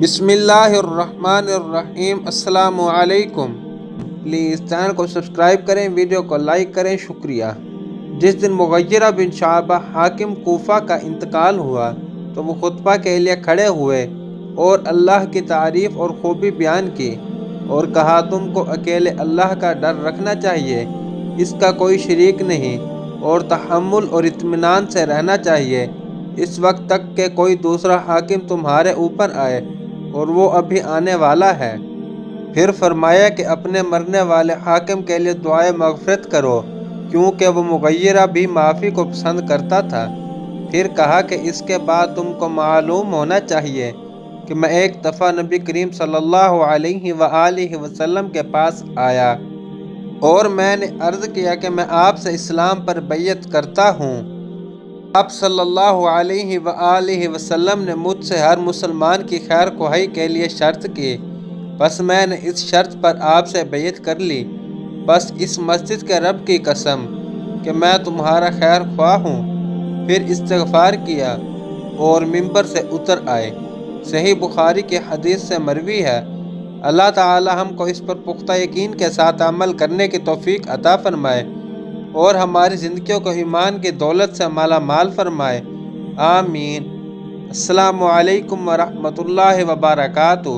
بسم اللہ الرحمن الرحیم۔ السلام علیکم۔ پلیز چینل کو سبسکرائب کریں، ویڈیو کو لائک کریں، شکریہ۔ جس دن مغیرہ بن شعبہ حاکم کوفہ کا انتقال ہوا تو وہ خطبہ کے لیے کھڑے ہوئے اور اللہ کی تعریف اور خوبی بیان کی اور کہا، تم کو اکیلے اللہ کا ڈر رکھنا چاہیے، اس کا کوئی شریک نہیں، اور تحمل اور اطمینان سے رہنا چاہیے اس وقت تک کہ کوئی دوسرا حاکم تمہارے اوپر آئے، اور وہ ابھی آنے والا ہے۔ پھر فرمایا کہ اپنے مرنے والے حاکم کے لیے دعائے مغفرت کرو، کیونکہ وہ مغیرہ بھی معافی کو پسند کرتا تھا۔ پھر کہا کہ اس کے بعد تم کو معلوم ہونا چاہیے کہ میں ایک دفعہ نبی کریم صلی اللہ علیہ وآلہ وسلم کے پاس آیا اور میں نے عرض کیا کہ میں آپ سے اسلام پر بیعت کرتا ہوں۔ آپ صلی اللہ علیہ وآلہ وسلم نے مجھ سے ہر مسلمان کی خیر خواہی کے لیے شرط کی، بس میں نے اس شرط پر آپ سے بیعت کر لی۔ بس اس مسجد کے رب کی قسم کہ میں تمہارا خیر خواہ ہوں۔ پھر استغفار کیا اور ممبر سے اتر آئے۔ صحیح بخاری کی حدیث سے مروی ہے۔ اللہ تعالی ہم کو اس پر پختہ یقین کے ساتھ عمل کرنے کی توفیق عطا فرمائے اور ہماری زندگیوں کو ایمان کی دولت سے مالا مال فرمائے، آمین۔ السلام علیکم ورحمۃ اللہ وبرکاتہ۔